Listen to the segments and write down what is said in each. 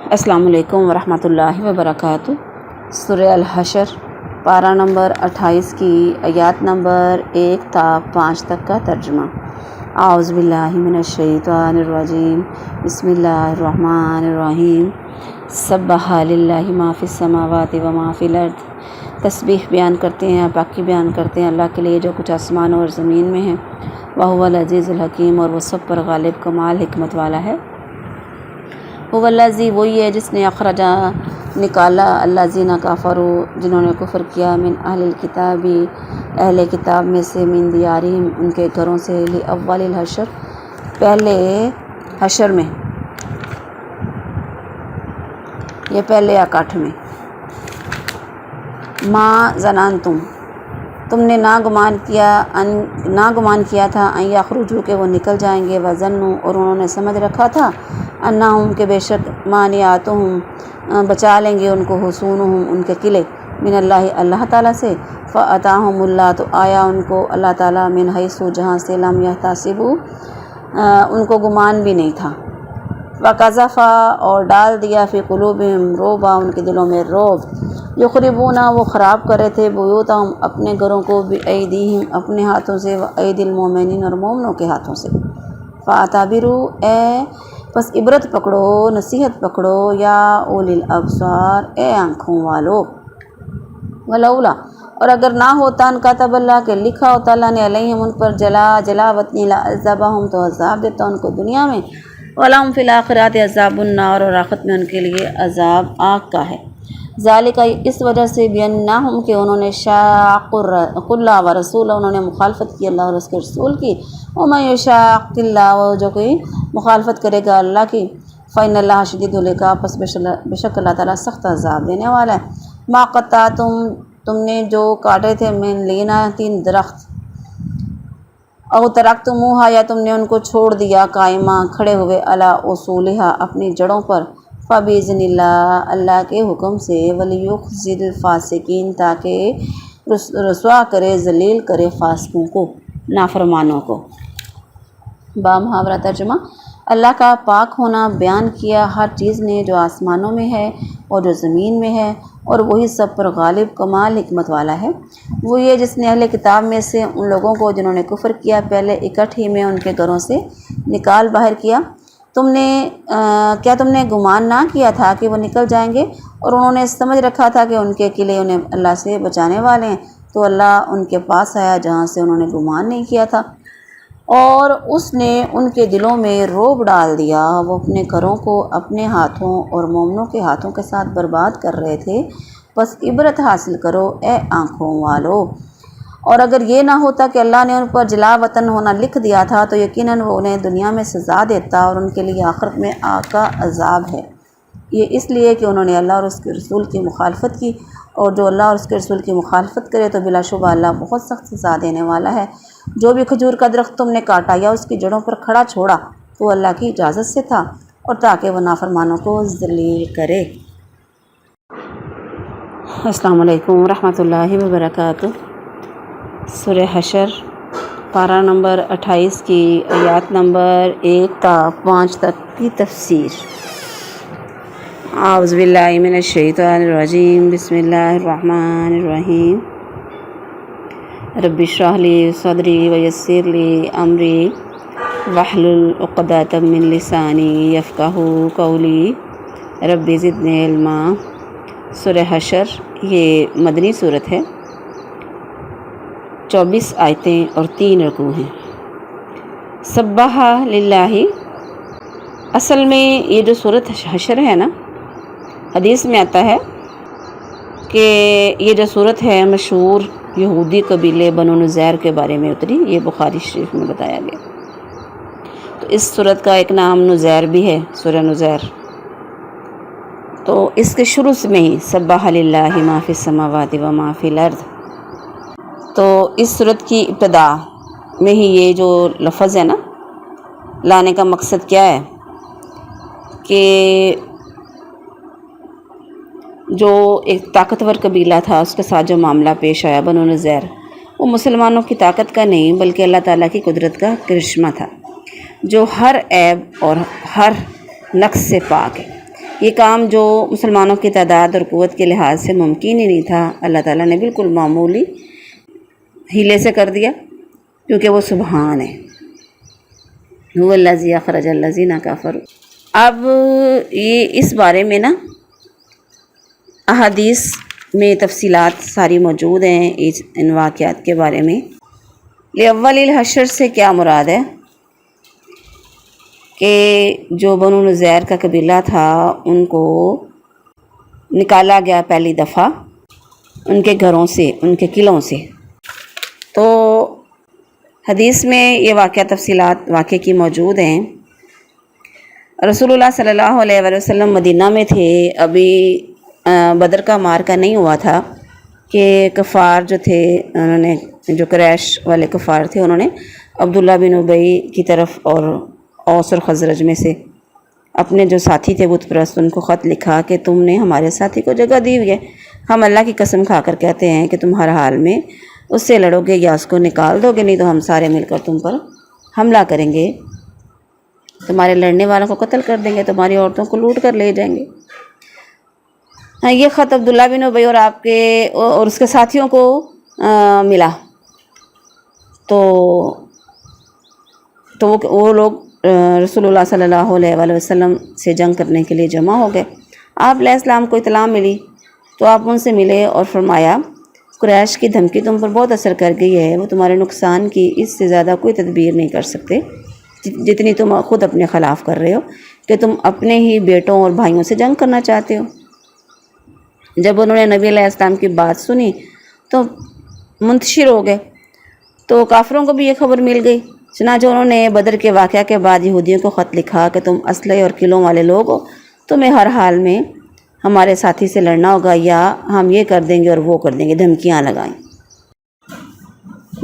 السلام علیکم ورحمۃ اللہ وبرکاتہ۔ سورہ الحشر پارہ نمبر 28 کی آیات نمبر 1 تا 5 تک کا ترجمہ۔ اعوذ باللہ من الشیطان الرجیم، بسم اللہ الرحمن الرحیم۔ سبح للہ ما فی السماوات و ما فی الارض، تسبیح بیان کرتے ہیں، پاکی بیان کرتے ہیں اللہ کے لیے جو کچھ آسمان اور زمین میں ہے۔ وہو العزیز الحکیم، اور وہ سب پر غالب کمال حکمت والا ہے۔ وہ الذی، وہی ہے جس نے اخرجا، نکالا، الذین کفروا، جنہوں نے کفر کیا، من اہل الکتاب، اہل کتاب میں سے، من دیارہم، ان کے گھروں سے، لاول الحشر، پہلے حشر میں، یہ پہلے اکٹھ میں۔ ما ظننتم، تم نے ناگمان کیا تھا، ان یخرجوا، کہ وہ نکل جائیں گے، وظنوا، اور انہوں نے سمجھ رکھا تھا، انہم، کہ بے شک، مانعاتہم، بچا لیں گے ان کو، حصونہم، ان کے قلعے، من اللہ، اللہ تعالیٰ سے، فاتاہم اللہ، تو آیا ان کو اللہ تعالیٰ، من حیث، جہاں سے، لم یحتسبوا، ان کو گمان بھی نہیں تھا، وقذف، اور ڈال دیا، فی قلوبہم رعبا، ان کے دلوں میں رعب، یخربون، وہ خراب کر رہے تھے، بیوتہم، اپنے گھروں کو، بایدیہم، اپنے ہاتھوں سے، وایدی المؤمنین، اور مومنوں کے ہاتھوں سے، فاعتبروا، پس عبرت پکڑو، نصیحت پکڑو، یا اولی الابصار، اے آنکھوں والو، ولولا، اور اگر نہ ہوتا، ان کتب اللہ، کہ لکھا ہوتا اللہ نے، علیہم، ان پر، جلاوطنی، لعذبہم، تو عذاب دیتا ان کو دنیا میں، ولہم فی الآخرات عذاب النار، اور آخرت میں ان کے لیے عذاب آگ کا ہے۔ ذالک، اس وجہ سے، بانہم، کہ انہوں نے، شاقوا اللہ و رسولہ، انہوں نے مخالفت کی اللہ اور اس کے رسول کی، ومن یشاقق اللہ، وہ جو کوئی مخالفت کرے گا اللہ کی، فإن اللہ شدید العقاب، پس بے شک اللہ تعالیٰ سخت عذاب دینے والا ہے۔ ما قطعتم، تم نے جو کاٹے تھے، من لینۃ، درخت، او ترکتموہا، یا تم نے ان کو چھوڑ دیا، قائمہ، کھڑے ہوئے، علی اصولہا، اپنی جڑوں پر، فبإذن اللہ، اللہ کے حکم سے، ولیخزی الفاسقین، تاکہ رسوا کرے، ذلیل کرے، فاسقوں کو، نافرمانوں کو۔ بامحاورہ ترجمہ۔ اللہ کا پاک ہونا بیان کیا ہر چیز نے جو آسمانوں میں ہے اور جو زمین میں ہے، اور وہی سب پر غالب کمال حکمت والا ہے۔ وہ یہ جس نے اہل کتاب میں سے ان لوگوں کو جنہوں نے کفر کیا، پہلے اکٹھ ہی میں ان کے گھروں سے نکال باہر کیا۔ کیا تم نے گمان نہ کیا تھا کہ وہ نکل جائیں گے، اور انہوں نے سمجھ رکھا تھا کہ ان کے قلعے انہیں اللہ سے بچانے والے ہیں، تو اللہ ان کے پاس آیا جہاں سے انہوں نے گمان نہیں کیا تھا، اور اس نے ان کے دلوں میں رعب ڈال دیا، وہ اپنے گھروں کو اپنے ہاتھوں اور مومنوں کے ہاتھوں کے ساتھ برباد کر رہے تھے۔ بس عبرت حاصل کرو، اے آنکھوں والو۔ اور اگر یہ نہ ہوتا کہ اللہ نے ان پر جلا وطن ہونا لکھ دیا تھا، تو یقیناً وہ انہیں دنیا میں سزا دیتا، اور ان کے لیے آخرت میں آگ کا عذاب ہے۔ یہ اس لیے کہ انہوں نے اللہ اور اس کے رسول کی مخالفت کی، اور جو اللہ اور اس کے رسول کی مخالفت کرے تو بلا شبہ اللہ بہت سخت سزا دینے والا ہے۔ جو بھی کھجور کا درخت تم نے کاٹا یا اس کی جڑوں پر کھڑا چھوڑا، تو اللہ کی اجازت سے تھا، اور تاکہ وہ نافرمانوں کو ذلیل کرے۔ السلام علیکم ورحمۃ اللہ وبرکاتہ۔ سورہ حشر پارہ نمبر 28 کی آیات نمبر 1 تا 5 تک کی تفسیر۔ اعوذ باللہ من الشیطان الرجیم، بسم اللہ الرحمن الرحیم۔ رب اشرح لی صدری ویسر لی امری واحلل عقدۃ من لسانی یفقہوا قولی، رب زدنی علما۔ سورہ حشر یہ مدنی صورت ہے، 24 آیتیں اور 3 رکوع ہیں۔ سبح للہ، اصل میں یہ جو صورت حشر ہے نا، حدیث میں آتا ہے کہ یہ جو صورت ہے مشہور یہودی قبیلے بنو نذیر کے بارے میں اتری، یہ بخاری شریف میں بتایا گیا۔ تو اس صورت کا ایک نام نذیر بھی ہے، سورہ نذیر۔ تو اس کے شروع میں ہی سبح للہ ما فی السماوات و ما فی الارض، تو اس صورت کی ابتدا میں ہی یہ جو لفظ ہے نا لانے کا مقصد کیا ہے کہ جو ایک طاقتور قبیلہ تھا اس کے ساتھ جو معاملہ پیش آیا بنو نذیر، وہ مسلمانوں کی طاقت کا نہیں بلکہ اللہ تعالیٰ کی قدرت کا کرشمہ تھا، جو ہر عیب اور ہر نقص سے پاک ہے۔ یہ کام جو مسلمانوں کی تعداد اور قوت کے لحاظ سے ممکن ہی نہیں تھا، اللہ تعالیٰ نے بالکل معمولی ہیلے سے کر دیا، کیونکہ وہ سبحان ہے، هو الذی اخرج الذین کفروا۔ اب یہ اس بارے میں نا احادیث میں تفصیلات ساری موجود ہیں ان واقعات کے بارے میں۔ لأول الحشر سے کیا مراد ہے کہ جو بنو نذیر کا قبیلہ تھا ان کو نکالا گیا پہلی دفعہ ان کے گھروں سے، ان کے قلعوں سے۔ تو حدیث میں یہ واقعہ تفصیلات واقعے کی موجود ہیں۔ رسول اللہ صلی اللہ علیہ وسلم مدینہ میں تھے، ابھی بدر کا معرکہ نہیں ہوا تھا کہ کفار جو تھے، انہوں نے جو قریش والے کفار تھے، انہوں نے عبداللہ بن ابی کی طرف اور اوس اور خزرج میں سے اپنے جو ساتھی تھے بت پرست، ان کو خط لکھا کہ تم نے ہمارے ساتھی کو جگہ دی ہوئی ہے، ہم اللہ کی قسم کھا کر کہتے ہیں کہ تم ہر حال میں اس سے لڑو گے یا اس کو نکال دو گے، نہیں تو ہم سارے مل کر تم پر حملہ کریں گے، تمہارے لڑنے والوں کو قتل کر دیں گے، تمہاری عورتوں کو لوٹ کر لے جائیں گے۔ یہ خط عبداللہ بن ابی اور آپ کے اور اس کے ساتھیوں کو ملا، تو وہ لوگ رسول اللہ صلی اللہ علیہ وآلہ وسلم سے جنگ کرنے کے لیے جمع ہو گئے۔ آپ علیہ السلام کو اطلاع ملی تو آپ ان سے ملے اور فرمایا قریش کی دھمکی تم پر بہت اثر کر گئی ہے، وہ تمہارے نقصان کی اس سے زیادہ کوئی تدبیر نہیں کر سکتے جتنی تم خود اپنے خلاف کر رہے ہو، کہ تم اپنے ہی بیٹوں اور بھائیوں سے جنگ کرنا چاہتے ہو۔ جب انہوں نے نبی علیہ السلام کی بات سنی تو منتشر ہو گئے، تو کافروں کو بھی یہ خبر مل گئی، چنانچہ انہوں نے بدر کے واقعہ کے بعد یہودیوں کو خط لکھا کہ تم اسلحے اور قلعوں والے لوگ ہو، تمہیں ہر حال میں ہمارے ساتھی سے لڑنا ہوگا یا ہم یہ کر دیں گے اور وہ کر دیں گے، دھمکیاں لگائیں۔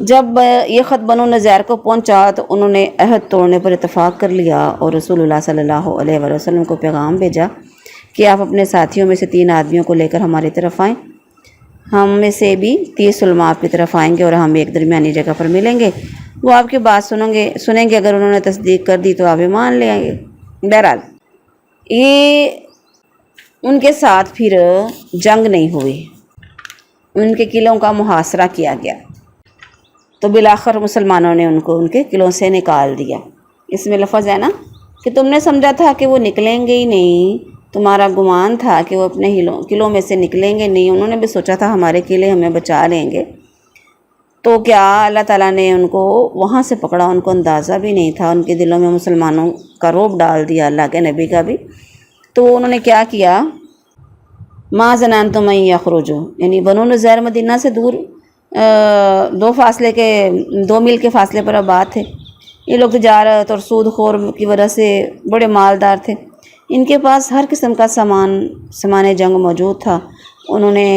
جب یہ خط بنو نذیر کو پہنچا تو انہوں نے عہد توڑنے پر اتفاق کر لیا اور رسول اللہ صلی اللہ علیہ وسلم کو پیغام بھیجا کہ آپ اپنے ساتھیوں میں سے 3 آدمیوں کو لے کر ہماری طرف آئیں، ہم میں سے بھی 30 علماء آپ کی طرف آئیں گے اور ہم ایک درمیانی جگہ پر ملیں گے، وہ آپ کی بات سنیں گے، اگر انہوں نے تصدیق کر دی تو آپ ایمان لے آئیں گے۔ بہرحال یہ ان کے ساتھ پھر جنگ نہیں ہوئی، ان کے قلعوں کا محاصرہ کیا گیا، تو بالآخر مسلمانوں نے ان کو ان کے قلعوں سے نکال دیا۔ اس میں لفظ ہے نا کہ تم نے سمجھا تھا کہ وہ نکلیں گے ہی نہیں، تمہارا گمان تھا کہ وہ اپنے قلعوں میں سے نکلیں گے نہیں، انہوں نے بھی سوچا تھا ہمارے قلعے ہمیں بچا لیں گے، تو کیا اللہ تعالیٰ نے ان کو وہاں سے پکڑا، ان کو اندازہ بھی نہیں تھا، ان کے دلوں میں مسلمانوں کا رعب ڈال دیا اللہ کے نبی کا بھی۔ تو انہوں نے کیا کیا، ما ظننتم ان یخرجوا، یعنی بنو نذیر مدینہ سے دور 2 میل کے فاصلے پر آباد تھے، یہ لوگ تجارت اور سود خور کی وجہ سے بڑے مالدار تھے، ان کے پاس ہر قسم کا سامان جنگ موجود تھا، انہوں نے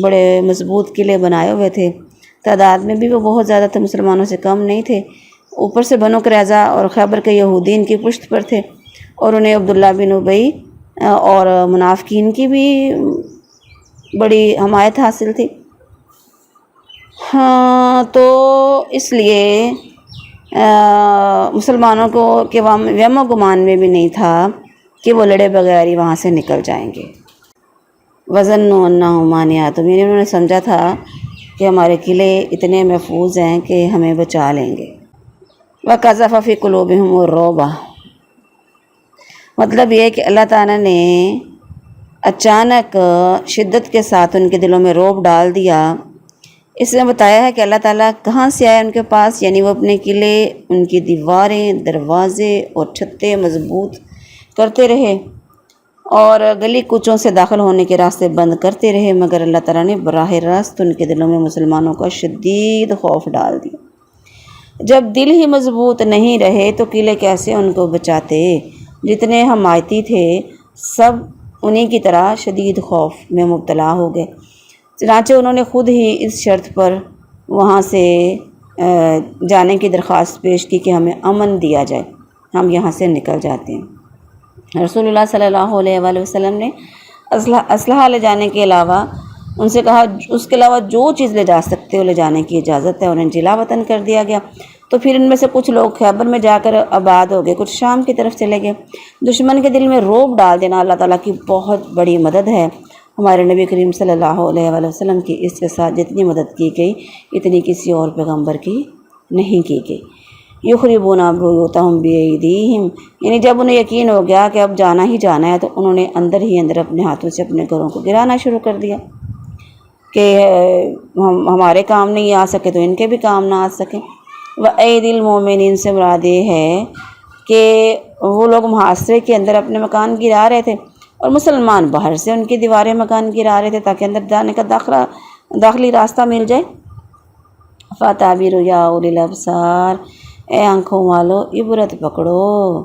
بڑے مضبوط قلعے بنائے ہوئے تھے، تعداد میں بھی وہ بہت زیادہ تھے، مسلمانوں سے کم نہیں تھے، اوپر سے بنو قریظہ اور خیبر کے یہودی ان کی پشت پر تھے، اور انہیں عبداللہ بن ابی اور منافقین کی بھی بڑی حمایت حاصل تھی۔ ہاں، تو اس لیے مسلمانوں کو کہ وہم و گمان میں بھی نہیں تھا کہ وہ لڑے بغیر ہی وہاں سے نکل جائیں گے۔ وَظَنُّوا أَنَّهُم مَانِعَاتُهُم، یعنی انہوں نے سمجھا تھا کہ ہمارے قلعے اتنے محفوظ ہیں کہ ہمیں بچا لیں گے۔ وَقَذَفَ فِي قُلُوبِهِمُ الرُّعْبَ، مطلب یہ ہے کہ اللہ تعالیٰ نے اچانک شدت کے ساتھ ان کے دلوں میں رعب ڈال دیا۔ اس میں بتایا ہے کہ اللہ تعالیٰ کہاں سے آئے ان کے پاس، یعنی وہ اپنے قلعے، ان کی دیواریں، دروازے اور چھتیں مضبوط کرتے رہے اور گلی کوچوں سے داخل ہونے کے راستے بند کرتے رہے، مگر اللہ تعالیٰ نے براہ راست ان کے دلوں میں مسلمانوں کا شدید خوف ڈال دیا۔ جب دل ہی مضبوط نہیں رہے تو قلعے کیسے ان کو بچاتے، جتنے حمایتی تھے سب انہی کی طرح شدید خوف میں مبتلا ہو گئے، چنانچہ انہوں نے خود ہی اس شرط پر وہاں سے جانے کی درخواست پیش کی کہ ہمیں امن دیا جائے، ہم یہاں سے نکل جاتے ہیں۔ رسول اللہ صلی اللہ علیہ وآلہ وسلم نے اسلحہ لے جانے کے علاوہ ان سے کہا اس کے علاوہ جو چیز لے جا سکتے ہو لے جانے کی اجازت ہے، انہیں جلا وطن کر دیا گیا۔ تو پھر ان میں سے کچھ لوگ خیبر میں جا کر آباد ہو گئے، کچھ شام کی طرف چلے گئے۔ دشمن کے دل میں رعب ڈال دینا اللہ تعالیٰ کی بہت بڑی مدد ہے۔ ہمارے نبی کریم صلی اللہ علیہ وآلہ وسلم کی اس کے ساتھ جتنی مدد کی گئی اتنی کسی اور پیغمبر کی نہیں کی گئی۔ یخربون بیوتہم بایدیہم، یعنی جب انہیں یقین ہو گیا کہ اب جانا ہی جانا ہے تو انہوں نے اندر ہی اندر اپنے ہاتھوں سے اپنے گھروں کو گرانا شروع کر دیا کہ ہمارے کام نہیں آ سکے تو ان کے بھی کام نہ آ سکیں۔ وَأَيْدِي الْمُؤْمِنِينَ سے مراد یہ ہے کہ وہ لوگ محاصرے کے اندر اپنے مکان گرا رہے تھے اور مسلمان باہر سے ان کی دیواریں مکان گرا رہے تھے تاکہ اندر جانے کا داخلی راستہ مل جائے۔ فَاعْتَبِرُوا يَا أُولِي الْأَبْصَارِ، اے آنکھوں والو عبرت پکڑو،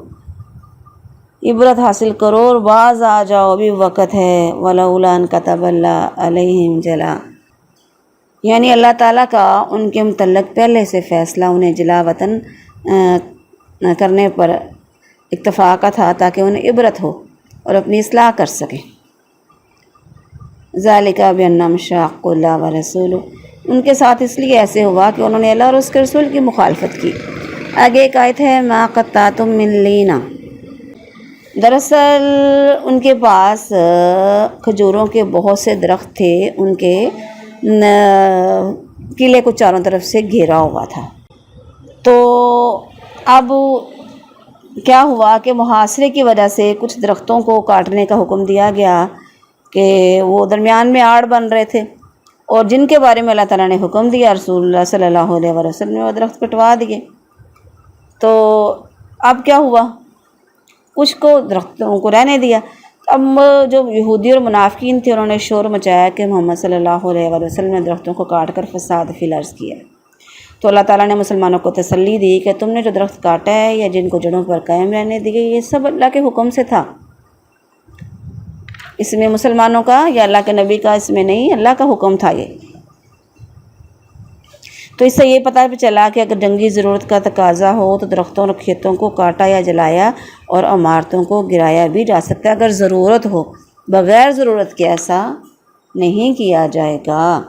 عبرت حاصل کرو اور باز آ جاؤ، ابھی وقت ہے۔ وَلَوْلَا أَن كَتَبَ اللَّهُ عَلَيْهِمْ جَلَا، یعنی اللہ تعالیٰ کا ان کے متعلق پہلے سے فیصلہ انہیں جلا وطن کرنے پر اکتفا کا تھا تاکہ انہیں عبرت ہو اور اپنی اصلاح کر سکیں۔ ذَلِكَ بِأَنَّهُمْ شَاقُّوا اللَّهَ وَرَسُولَهُ، ان کے ساتھ اس لیے ایسے ہوا کہ انہوں نے اللہ اور اس کے رسول کی مخالفت کی۔ آگے ایک آیت ہے مَا قَطَّعْتُم مِّن لِّینَةٍ، دراصل ان کے پاس کھجوروں کے بہت سے درخت تھے، ان کے قلعے کو چاروں طرف سے گھیرا ہوا تھا۔ تو اب کیا ہوا کہ محاصرے کی وجہ سے کچھ درختوں کو کاٹنے کا حکم دیا گیا کہ وہ درمیان میں آڑ بن رہے تھے، اور جن کے بارے میں اللہ تعالیٰ نے حکم دیا رسول اللہ صلی اللہ علیہ وسلم نے وہ درخت کٹوا دیے۔ تو اب کیا ہوا، کچھ کو درختوں کو رہنے دیا۔ اب جو یہودی اور منافقین تھے انہوں نے شور مچایا کہ محمد صلی اللہ علیہ وسلم نے درختوں کو کاٹ کر فساد فی الارض کیا۔ تو اللہ تعالیٰ نے مسلمانوں کو تسلی دی کہ تم نے جو درخت کاٹا ہے یا جن کو جڑوں پر قائم رہنے دی گئی، یہ سب اللہ کے حکم سے تھا، اس میں مسلمانوں کا یا اللہ کے نبی کا اس میں نہیں، اللہ کا حکم تھا یہ۔ تو اس سے یہ پتہ چلا کہ اگر جنگی ضرورت کا تقاضا ہو تو درختوں اور کھیتوں کو کاٹا یا جلایا اور عمارتوں کو گرایا بھی جا سکتا ہے، اگر ضرورت ہو، بغیر ضرورت کے ایسا نہیں کیا جائے گا۔